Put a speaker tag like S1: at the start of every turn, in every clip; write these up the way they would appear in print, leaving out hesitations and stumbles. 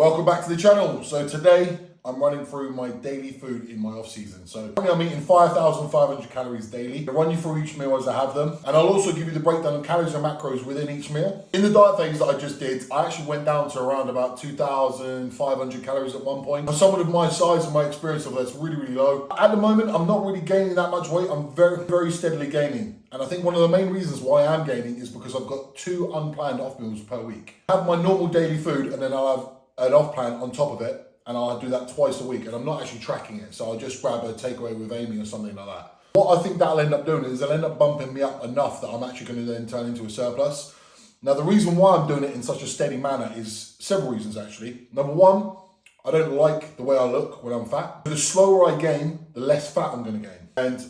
S1: Welcome back to the channel. So today I'm running through my daily food in my off season. So currently I'm eating 5,500 calories daily. I'll run you through each meal as I have them. And I'll also give you the breakdown of calories and macros within each meal. In the diet phase that I just did, I actually went down to around about 2,500 calories at one point. For someone of my size and my experience of that's really, really low. At the moment, I'm not really gaining that much weight. I'm very, very steadily gaining. And I think one of the main reasons why I am gaining is because I've got 2 unplanned off meals per week. I have my normal daily food and then I'll have an off plan on top of it, and I'll do that twice a week, and I'm not actually tracking it, so I'll just grab a takeaway with Amy or something like that. What I think that'll end up doing is it'll end up bumping me up enough that I'm actually going to then turn into a surplus. Now the reason why I'm doing it in such a steady manner is several reasons actually. Number one, I don't like the way I look when I'm fat. The slower I gain, the less fat I'm going to gain, and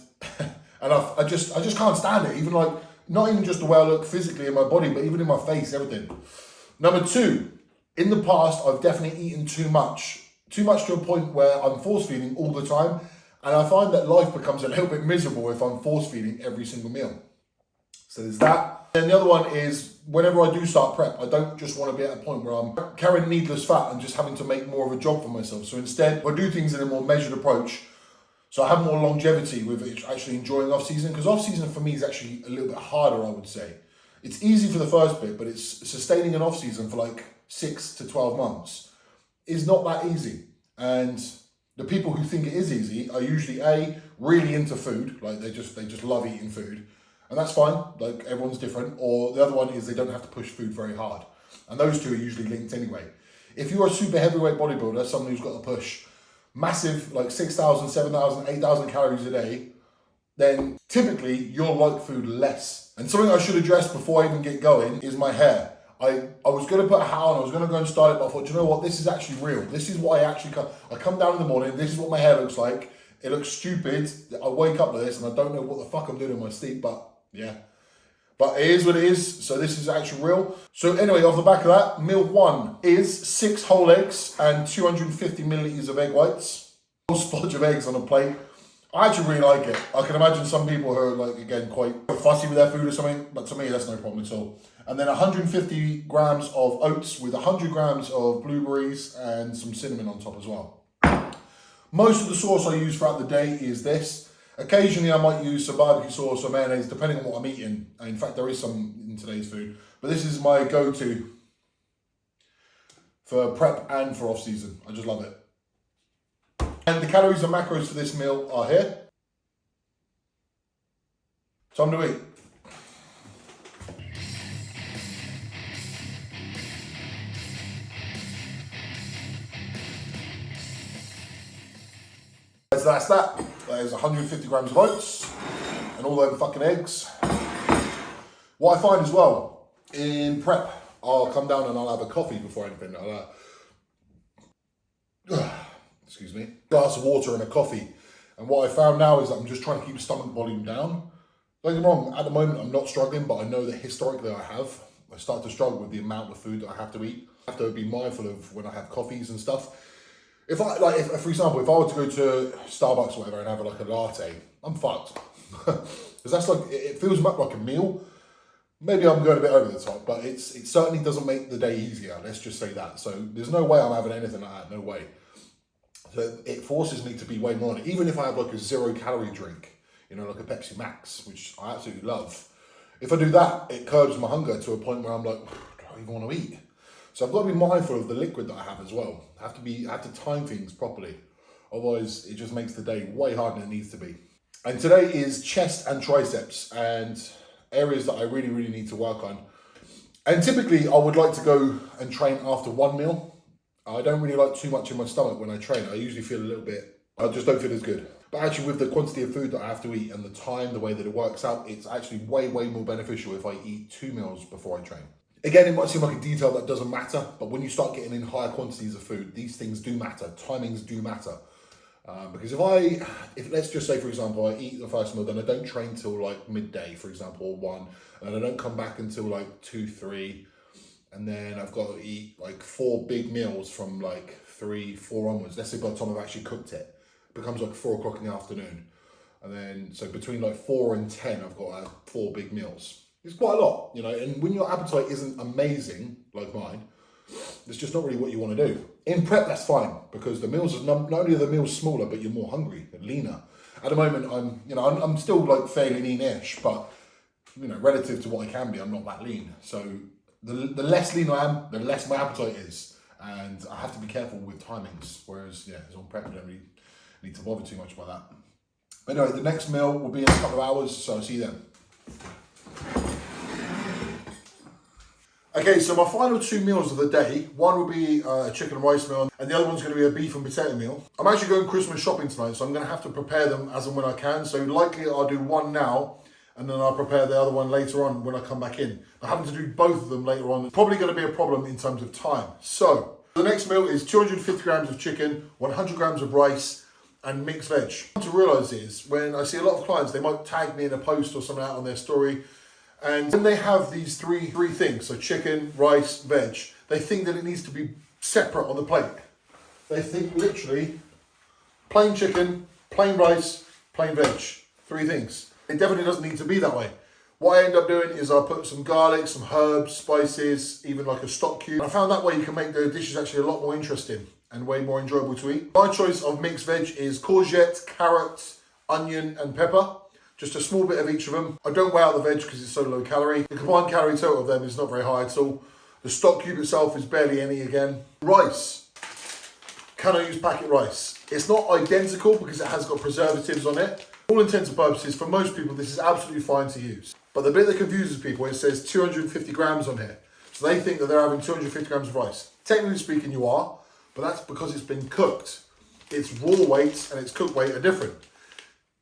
S1: I just can't stand it. Even like, not even just the way I look physically in my body, but even in my face, everything. Number two, in the past, I've definitely eaten too much to a point where I'm force feeding all the time. And I find that life becomes a little bit miserable if I'm force feeding every single meal. So there's that. Then the other one is whenever I do start prep, I don't just want to be at a point where I'm carrying needless fat and just having to make more of a job for myself. So instead, I do things in a more measured approach. So I have more longevity with actually enjoying off season, because off season for me is actually a little bit harder, I would say. It's easy for the first bit, but it's sustaining an off season for like 6 to 12 months is not that easy. And the people who think it is easy are usually really into food, like they just love eating food, and that's fine, like everyone's different. Or the other one is they don't have to push food very hard, and those two are usually linked anyway. If you're a super heavyweight bodybuilder, someone who's got to push massive, like 6,000, 7,000, 8,000 calories a day, then typically you'll like food less. And something I should address before I even get going is my hair. I was going to put a hat on, I was going to go and style it, but I thought, do you know what, this is actually real. This is what I come down in the morning, this is what my hair looks like. It looks stupid. I wake up with this and I don't know what the fuck I'm doing in my sleep, but yeah. But it is what it is, so this is actually real. So anyway, off the back of that, meal 1 is 6 whole eggs and 250 milliliters of egg whites. A whole sponge of eggs on a plate. I actually really like it. I can imagine some people who are, like, again, quite fussy with their food or something, but to me, that's no problem at all. And then 150 grams of oats with 100 grams of blueberries and some cinnamon on top as well. Most of the sauce I use throughout the day is this. Occasionally, I might use some barbecue sauce or mayonnaise, depending on what I'm eating. In fact, there is some in today's food. But this is my go-to for prep and for off-season. I just love it. And the calories and macros for this meal are here. Time to eat. So that's that. That is 150 grams of oats and all them fucking eggs. What I find as well, in prep, I'll come down and I'll have a coffee before anything like that. Excuse me, glass of water and a coffee. And what I found now is that I'm just trying to keep stomach volume down. Don't get me wrong, at the moment I'm not struggling, but I know that historically I have. I start to struggle with the amount of food that I have to eat. I have to be mindful of when I have coffees and stuff. If for example, if I were to go to Starbucks or whatever and have like a latte, I'm fucked. Because that's like, it fills me up like a meal. Maybe I'm going a bit over the top, but it certainly doesn't make the day easier, let's just say that. So there's no way I'm having anything like that, no way. So it forces me to be way more on it. Even if I have like a 0-calorie drink, you know, like a Pepsi Max, which I absolutely love. If I do that, it curbs my hunger to a point where I'm like, do I even want to eat? So I've got to be mindful of the liquid that I have as well. I have to time things properly. Otherwise, it just makes the day way harder than it needs to be. And today is chest and triceps, and areas that I really, really need to work on. And typically, I would like to go and train after one meal. I don't really like too much in my stomach when I train. I usually feel a little bit, I just don't feel as good. But actually with the quantity of food that I have to eat and the time, the way that it works out, it's actually way, way more beneficial if I eat 2 meals before I train. Again, it might seem like a detail that doesn't matter, but when you start getting in higher quantities of food, these things do matter. Timings do matter. Because if let's just say, for example, I eat the first meal, then I don't train till like midday, for example, or 1, and I don't come back until like 2, 3, and then I've got to eat like 4 big meals from like 3, 4 onwards. Let's say by the time I've actually cooked it, it becomes like 4 o'clock in the afternoon. And then, so between like 4 and 10, I've got to have 4 big meals. It's quite a lot, you know, and when your appetite isn't amazing, like mine, it's just not really what you want to do. In prep, that's fine, because the meals are not only are the meals smaller, but you're more hungry and leaner. At the moment, I'm still like fairly lean-ish, but relative to what I can be, I'm not that lean. So the less lean I am, the less my appetite is, and I have to be careful with timings. Whereas, as on prep, I don't really need to bother too much about that. But anyway, the next meal will be in a couple of hours, so I'll see you then. Okay, so my final 2 meals of the day, one will be a chicken and rice meal, and the other one's going to be a beef and potato meal. I'm actually going Christmas shopping tonight, so I'm going to have to prepare them as and when I can. So likely I'll do one now, and then I'll prepare the other one later on when I come back in. But having to do both of them later on is probably going to be a problem in terms of time. So the next meal is 250 grams of chicken, 100 grams of rice, and mixed veg. What I realise is, when I see a lot of clients, they might tag me in a post or something out on their story, and when they have these three things, so chicken, rice, veg, they think that it needs to be separate on the plate. They think literally plain chicken, plain rice, plain veg. 3 things. It definitely doesn't need to be that way. What I end up doing is I'll put some garlic, some herbs, spices, even like a stock cube. I found that way you can make the dishes actually a lot more interesting and way more enjoyable to eat. My choice of mixed veg is courgette, carrot, onion, and pepper. Just a small bit of each of them. I don't weigh out the veg because it's so low calorie. The combined calorie total of them is not very high at all. The stock cube itself is barely any again. Rice. Can I use packet rice? It's not identical because it has got preservatives on it. For all intents and purposes, for most people, this is absolutely fine to use. But the bit that confuses people, it says 250 grams on here. So they think that they're having 250 grams of rice. Technically speaking, you are, but that's because it's been cooked. Its raw weight and its cooked weight are different.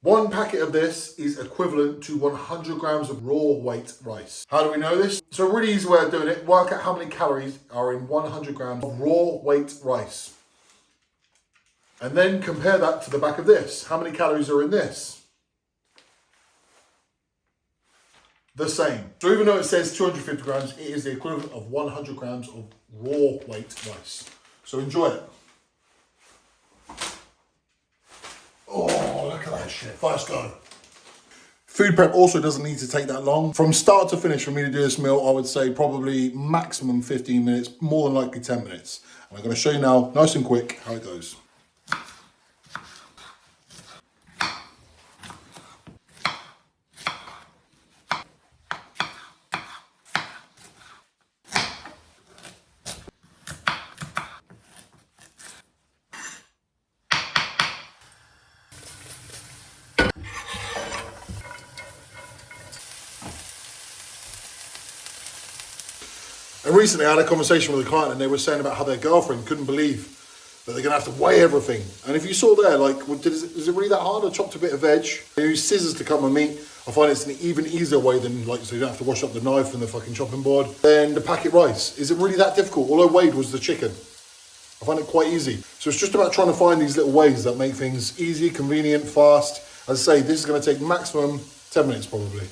S1: 1 packet of this is equivalent to 100 grams of raw weight rice. How do we know this? So a really easy way of doing it, work out how many calories are in 100 grams of raw weight rice. And then compare that to the back of this. How many calories are in this? The same. So even though it says 250 grams, it is the equivalent of 100 grams of raw weight rice. So enjoy it. Oh, look at that shit. First go. Food prep also doesn't need to take that long. From start to finish for me to do this meal, I would say probably maximum 15 minutes, more than likely 10 minutes. And I'm going to show you now, nice and quick, how it goes. And recently I had a conversation with a client and they were saying about how their girlfriend couldn't believe that they're going to have to weigh everything. And if you saw there, like, is it really that hard? I chopped a bit of veg. I use scissors to cut my meat. I find it's an even easier way than, like, so you don't have to wash up the knife and the fucking chopping board. Then the packet rice. Is it really that difficult? All I weighed was the chicken. I find it quite easy. So it's just about trying to find these little ways that make things easy, convenient, fast. As I say, this is going to take maximum 10 minutes probably.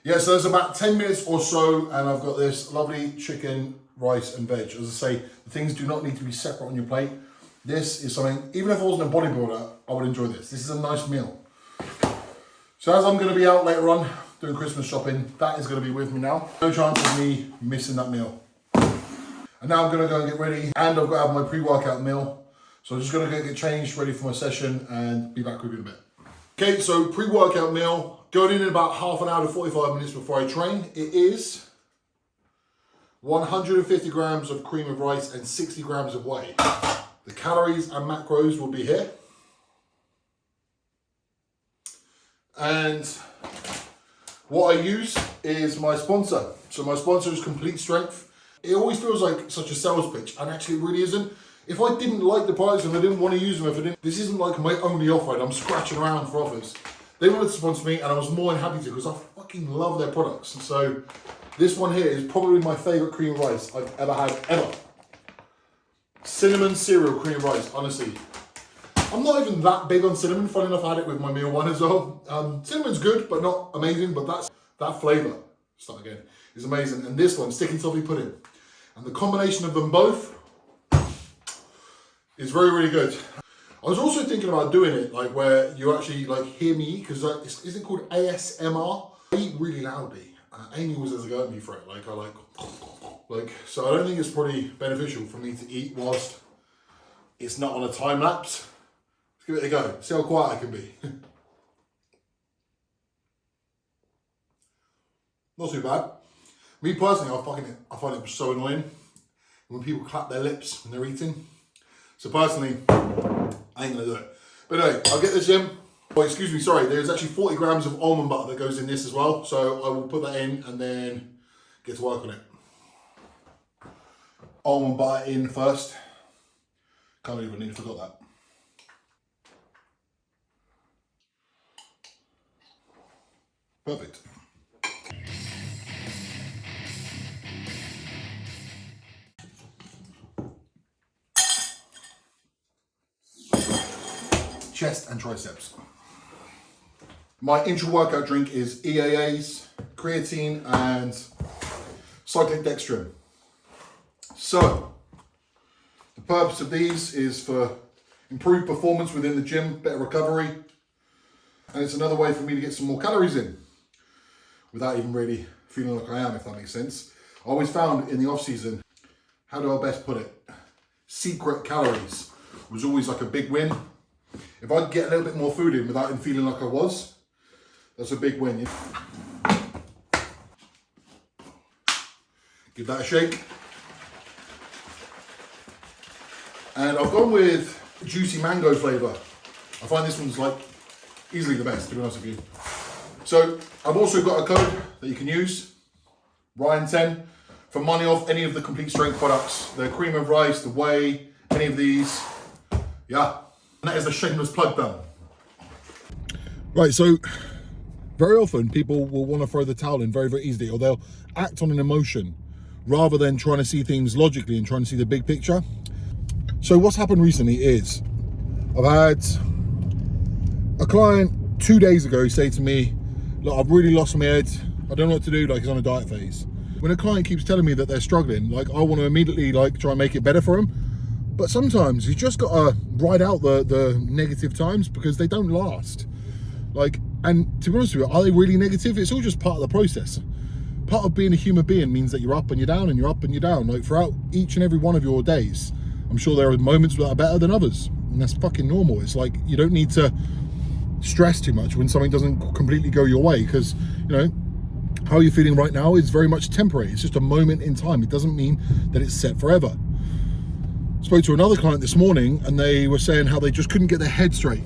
S1: Yeah, so there's about 10 minutes or so, and I've got this lovely chicken, rice, and veg. As I say, the things do not need to be separate on your plate. This is something, even if I wasn't a bodybuilder, I would enjoy this. This is a nice meal. So as I'm going to be out later on doing Christmas shopping, that is going to be with me now. No chance of me missing that meal. And now I'm going to go and get ready, and I've got to have my pre-workout meal. So I'm just going to go get changed, ready for my session, and be back with you in a bit. Okay, so pre-workout meal. Going in about half an hour to 45 minutes before I train. It is 150 grams of cream of rice and 60 grams of whey. The calories and macros will be here. And what I use is my sponsor. So my sponsor is Complete Strength. It always feels like such a sales pitch, and actually it really isn't. If I didn't like the products and I didn't want to use them, this isn't like my only offer and I'm scratching around for offers. They wanted to sponsor me and I was more than happy to because I fucking love their products. And so this one here is probably my favorite cream of rice I've ever had, ever. Cinnamon cereal cream of rice, honestly. I'm not even that big on cinnamon. Funny enough, I had it with my meal one as well. Cinnamon's good, but not amazing, but that's that flavor. Start again. It's amazing. And this one, sticky toffee pudding. And the combination of them both is very, really good. I was also thinking about doing it like where you actually like hear me eat, because is it called ASMR? I eat really loudly. Amy always has a go at me for it. Like I like, so I don't think it's probably beneficial for me to eat whilst it's not on a time lapse. Let's give it a go. See how quiet I can be. Not too bad. Me personally, I find it so annoying when people clap their lips when they're eating. So personally, I ain't gonna do it. But anyway, I'll get this in. Oh, excuse me, sorry. There's actually 40 grams of almond butter that goes in this as well. So I will put that in and then get to work on it. Almond butter in first. Can't believe I nearly forgot that. Perfect. Chest and triceps. My intra-workout drink is EAAs, creatine, and cyclic dextrin. So, the purpose of these is for improved performance within the gym, better recovery, and it's another way for me to get some more calories in without even really feeling like I am, if that makes sense. I always found in the off season, how do I best put it? Secret calories was always like a big win. If I could get a little bit more food in without even feeling like I was, that's a big win. Give that a shake. And I've gone with juicy mango flavour. I find this one's like easily the best, to be honest with you. So I've also got a code that you can use, Ryan10, for money off any of the complete strength products. The cream of rice, the whey, any of these. Yeah, and that is a shameless plug done. Right, so very often people will want to throw the towel in very, very easily, or they'll act on an emotion rather than trying to see things logically and trying to see the big picture. So what's happened recently is I've had a client 2 days ago say to me, look, I've really lost my head. I don't know what to do, like he's on a diet phase. When a client keeps telling me that they're struggling, like I want to immediately like try and make it better for them. But sometimes you just got to ride out the negative times because they don't last. Like, and to be honest with you, are they really negative? It's all just part of the process. Part of being a human being means that you're up and you're down and you're up and you're down. Like throughout each and every one of your days, I'm sure there are moments that are better than others. And that's fucking normal. It's like, you don't need to stress too much when something doesn't completely go your way, because, you know, how you're feeling right now is very much temporary. It's just a moment in time. It doesn't mean that it's set forever. Spoke to another client this morning and they were saying how they just couldn't get their head straight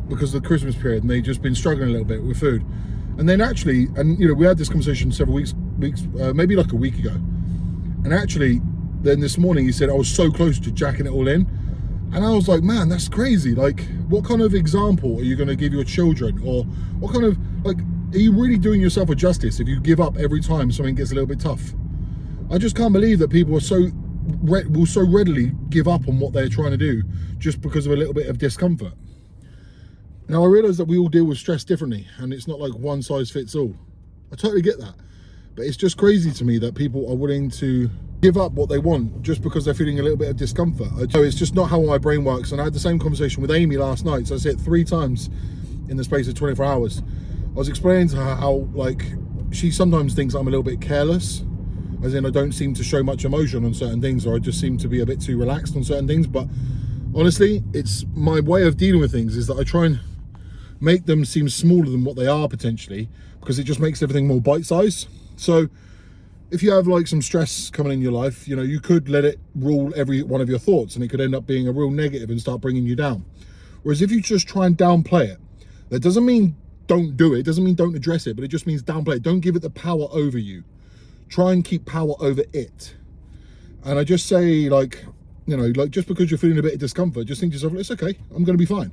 S1: because of the Christmas period, and they've just been struggling a little bit with food. And then actually, and you know, we had this conversation several weeks, maybe like a week ago. And actually, then this morning he said, I was so close to jacking it all in. And I was like, man, that's crazy. Like, what kind of example are you going to give your children? Or what kind of, like, are you really doing yourself a justice if you give up every time something gets a little bit tough? I just can't believe that people are will so readily give up on what they're trying to do just because of a little bit of discomfort. Now, I realise that we all deal with stress differently, and it's not like one size fits all. I totally get that. But it's just crazy to me that people are willing to give up what they want just because they're feeling a little bit of discomfort. So it's just not how my brain works. And I had the same conversation with Amy last night. So I said it 3 times in the space of 24 hours. I was explaining to her how, like, she sometimes thinks I'm a little bit careless, as in I don't seem to show much emotion on certain things, or I just seem to be a bit too relaxed on certain things. But honestly, it's my way of dealing with things is that I try and make them seem smaller than what they are potentially, because it just makes everything more bite-sized. So if you have like some stress coming in your life, you know, you could let it rule every one of your thoughts, and it could end up being a real negative and start bringing you down. Whereas if you just try and downplay it, that doesn't mean don't do it, doesn't mean don't address it, but it just means downplay it. Don't give it the power over you. Try and keep power over it. And I just say, like, you know, like, just because you're feeling a bit of discomfort, just think to yourself, it's okay, I'm going to be fine.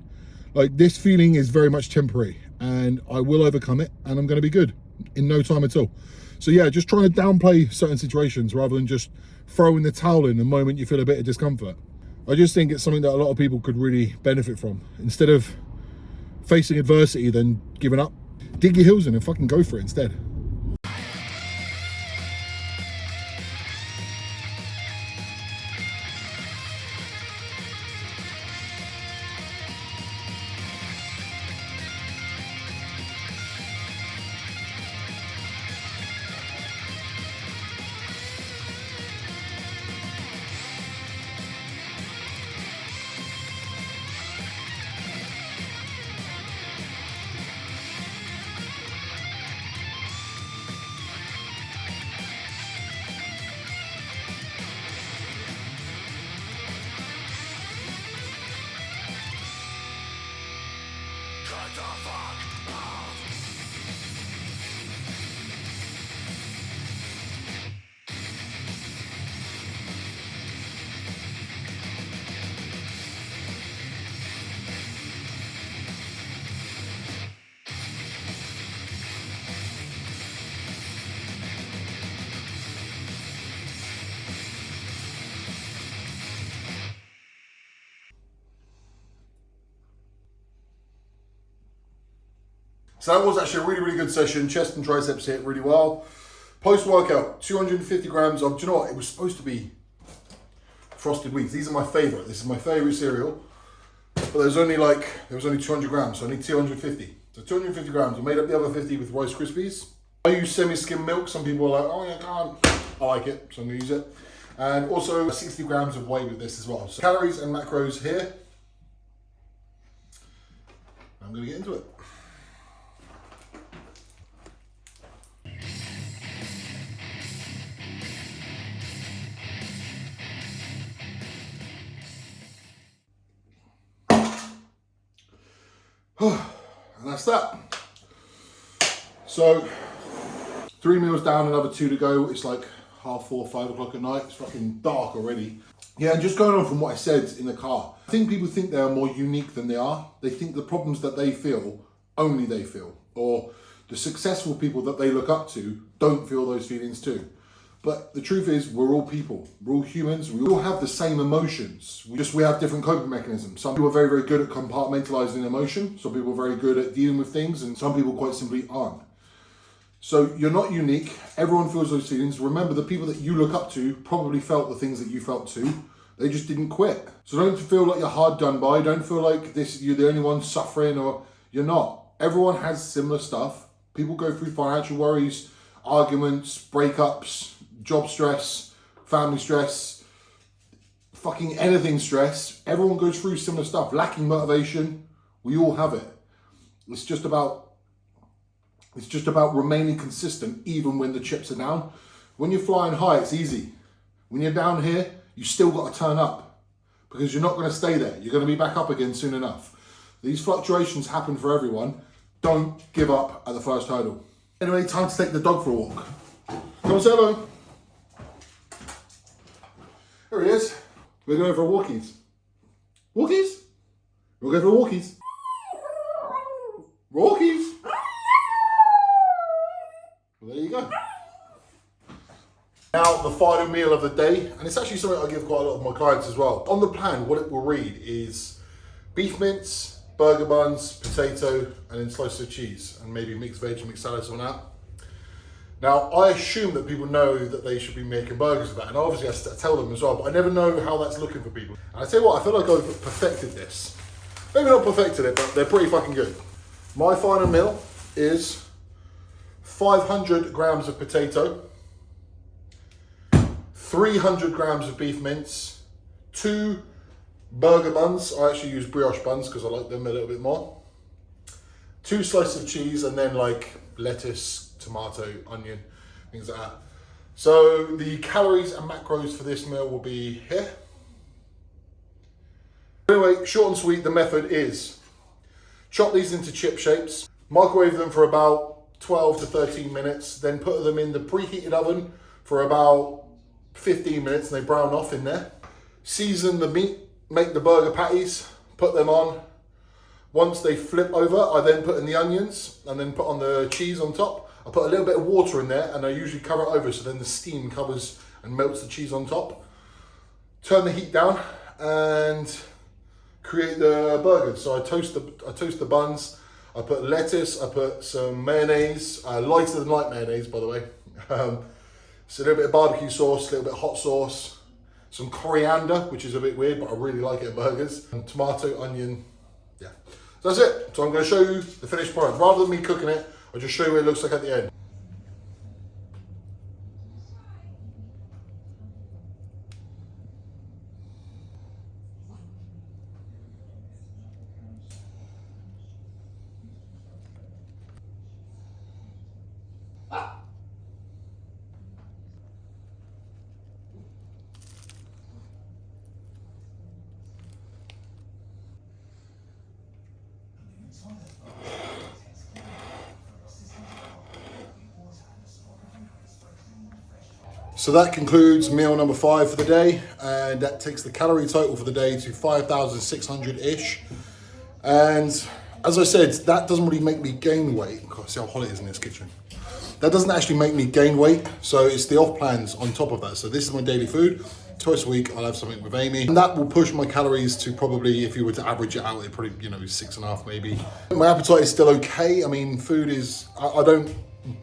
S1: Like, this feeling is very much temporary, and I will overcome it, and I'm going to be good in no time at all. So yeah, just trying to downplay certain situations rather than just throwing the towel in the moment you feel a bit of discomfort. I just think it's something that a lot of people could really benefit from. Instead of facing adversity, then giving up, dig your heels in and fucking go for it instead. So that was actually a really, really good session. Chest and triceps hit really well. Post-workout, 250 grams of, do you know what? It was supposed to be frosted wheats. These are my favorite. This is my favorite cereal. But there was only 200 grams, so I need 250. So 250 grams. I made up the other 50 with Rice Krispies. I use semi-skim milk. Some people are like, oh, I can't. I like it, so I'm gonna use it. And also 60 grams of whey with this as well. So calories and macros here. I'm gonna get into it. And that's that. So 3 meals down, another 2 to go. It's like 4:30, 5 o'clock at night. It's fucking dark already. Yeah, and just going on from what I said in the car, I think people think they are more unique than they are. They think the problems that they feel, only they feel. Or the successful people that they look up to don't feel those feelings too. But the truth is, we're all people. We're all humans. We all have the same emotions. We have different coping mechanisms. Some people are very, very good at compartmentalizing emotion. Some people are very good at dealing with things, and some people quite simply aren't. So you're not unique. Everyone feels those feelings. Remember, the people that you look up to probably felt the things that you felt too. They just didn't quit. So don't feel like you're hard done by. Don't feel like you're the only one suffering, or you're not. Everyone has similar stuff. People go through financial worries, arguments, breakups, job stress, family stress, fucking anything stress. Everyone goes through similar stuff. Lacking motivation, we all have it. It's just about remaining consistent even when the chips are down. When you're flying high, it's easy. When you're down here, you still got to turn up because you're not going to stay there. You're going to be back up again soon enough. These fluctuations happen for everyone. Don't give up at the first hurdle. Anyway, time to take the dog for a walk. Come on, say hello. There he is. We're going for walkies. Walkies? We'll go for walkies. Walkies. Well, there you go. Now, the final meal of the day, and it's actually something I give quite a lot of my clients as well. On the plan, what it will read is beef mince, burger buns, potato, and then slices of cheese, and maybe mixed veg and mixed salads on that. Now, I assume that people know that they should be making burgers with that, and obviously I tell them as well, but I never know how that's looking for people. And I tell you what, I feel like I've perfected this. Maybe not perfected it, but they're pretty fucking good. My final meal is 500 grams of potato, 300 grams of beef mince, 2 burger buns. I actually use brioche buns because I like them a little bit more. 2 slices of cheese, and then like lettuce, tomato, onion, things like that. So the calories and macros for this meal will be here. Anyway, short and sweet, the method is chop these into chip shapes, microwave them for about 12 to 13 minutes, then put them in the preheated oven for about 15 minutes and they brown off in there. Season the meat, make the burger patties, put them on. Once they flip over, I then put in the onions and then put on the cheese on top. I put a little bit of water in there and I usually cover it over so then the steam covers and melts the cheese on top. Turn the heat down and create the burgers. So I toast the buns. I put lettuce, I put some mayonnaise, lighter than light mayonnaise by the way. So a little bit of barbecue sauce, a little bit of hot sauce, some coriander, which is a bit weird, but I really like it in burgers, and tomato, onion, yeah. So that's it. So I'm going to show you the finished product. Rather than me cooking it, I'll just show you what it looks like at the end. So that concludes meal number 5 for the day, and that takes the calorie total for the day to 5,600-ish. And as I said, that doesn't really make me gain weight. God, see how hot it is in this kitchen. That doesn't actually make me gain weight, so it's the off plans on top of that. So this is my daily food. Twice a week, I'll have something with Amy. And that will push my calories to probably, if you were to average it out, it probably, 6.5 maybe. My appetite is still okay. I mean, food is, I don't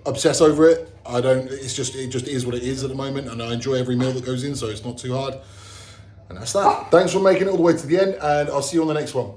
S1: obsess over it. It just is what it is at the moment, and I enjoy every meal that goes in, so it's not too hard. And that's that. Thanks for making it all the way to the end, and I'll see you on the next one.